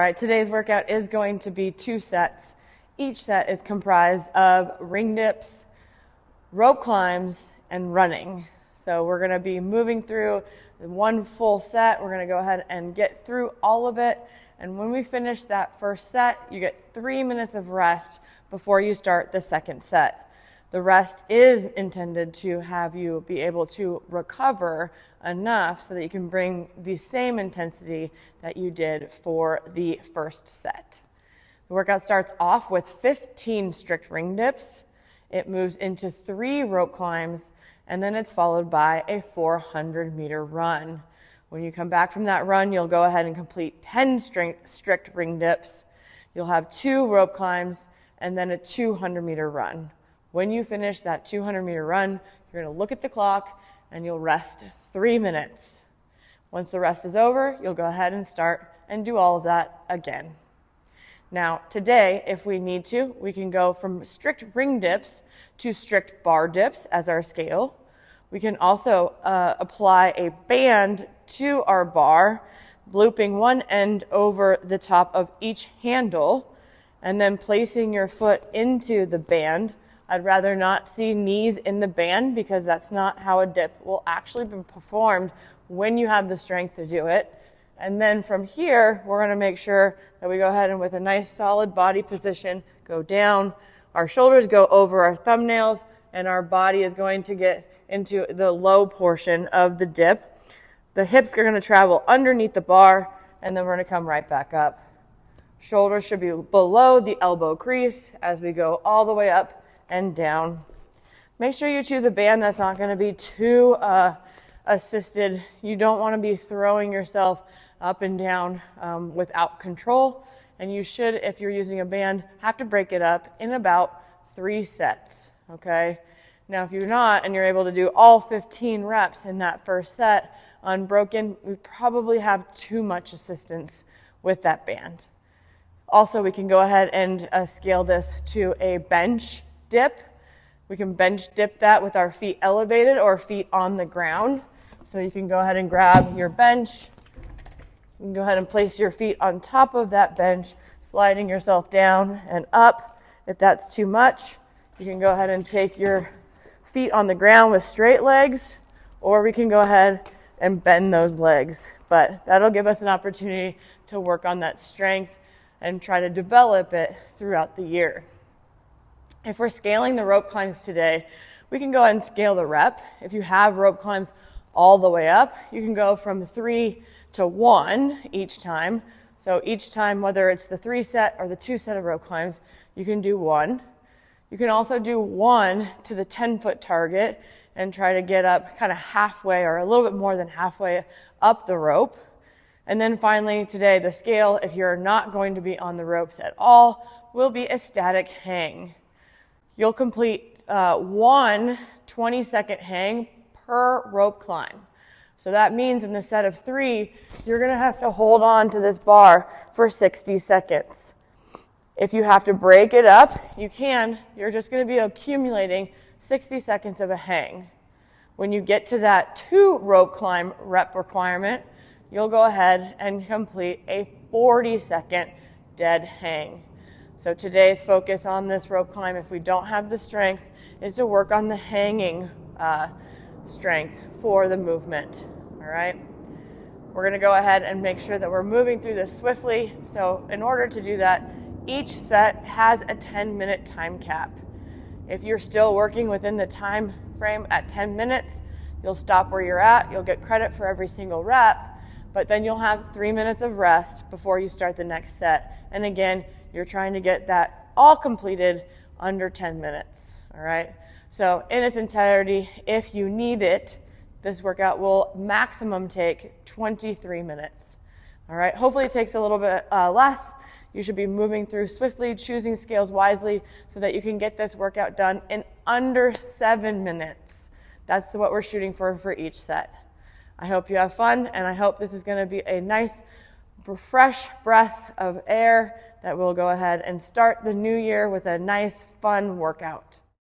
right, today's workout is going to be 2 sets. Each set is comprised of ring dips, rope climbs, and running. So we're going to be moving through one full set. We're going to go ahead and get through all of it. And when we finish that first set, you get 3 minutes of rest before you start the second set. The rest is intended to have you be able to recover enough so that you can bring the same intensity that you did for the first set. The workout starts off with 15 strict ring dips. It moves into 3 rope climbs, and then it's followed by a 400-meter run. When you come back from that run, you'll go ahead and complete 10 strict ring dips. You'll have 2 rope climbs, and then a 200-meter run. When you finish that 200-meter run, you're going to look at the clock, and you'll rest 3 minutes. Once the rest is over, you'll go ahead and start and do all of that again. Now, today, if we need to, we can go from strict ring dips to strict bar dips as our scale. We can also apply a band to our bar, looping one end over the top of each handle, and then placing your foot into the band. I'd rather not see knees in the band because that's not how a dip will actually be performed when you have the strength to do it. And then from here, we're going to make sure that we go ahead and with a nice solid body position, go down. Our shoulders go over our thumbnails, and our body is going to get into the low portion of the dip. The hips are going to travel underneath the bar, and then we're going to come right back up. Shoulders should be below the elbow crease as we go all the way up and down. Make sure you choose a band that's not going to be too assisted. You don't want to be throwing yourself up and down without control. And you should, if you're using a band, have to break it up in about 3 sets, okay? Now, if you're not and you're able to do all 15 reps in that first set unbroken, we probably have too much assistance with that band. Also, we can go ahead and scale this to a bench dip. We can bench dip that with our feet elevated or feet on the ground. So you can go ahead and grab your bench. You can go ahead and place your feet on top of that bench, sliding yourself down and up. If that's too much, you can go ahead and take your feet on the ground with straight legs, or we can go ahead and bend those legs. But that'll give us an opportunity to work on that strength and try to develop it throughout the year. If we're scaling the rope climbs today, we can go ahead and scale the rep. If you have rope climbs all the way up, you can go from 3 to 1 each time. So each time, whether it's the 3 set or the 2 set of rope climbs, you can do 1. You can also do 1 to the 10-foot target and try to get up kind of halfway or a little bit more than halfway up the rope. And then finally today, the scale, if you're not going to be on the ropes at all, will be a static hang. You'll complete 1 20-second hang per rope climb. So that means in the set of 3, you're going to have to hold on to this bar for 60 seconds. If you have to break it up, you can. You're just going to be accumulating 60 seconds of a hang. When you get to that 2 rope climb rep requirement, you'll go ahead and complete a 40-second dead hang. So today's focus on this rope climb, if we don't have the strength, is to work on the hanging strength for the movement, all right? We're going to go ahead and make sure that we're moving through this swiftly. So in order to do that, each set has a 10-minute time cap. If you're still working within the time frame at 10 minutes, you'll stop where you're at. You'll get credit for every single rep, but then you'll have 3 minutes of rest before you start the next set. And again, you're trying to get that all completed under 10 minutes, all right? So in its entirety, if you need it, this workout will maximum take 23 minutes, all right? Hopefully it takes a little bit less. You should be moving through swiftly, choosing scales wisely so that you can get this workout done in under 7 minutes. That's what we're shooting for each set. I hope you have fun, and I hope this is going to be a nice, fresh breath of air that will go ahead and start the new year with a nice, fun workout.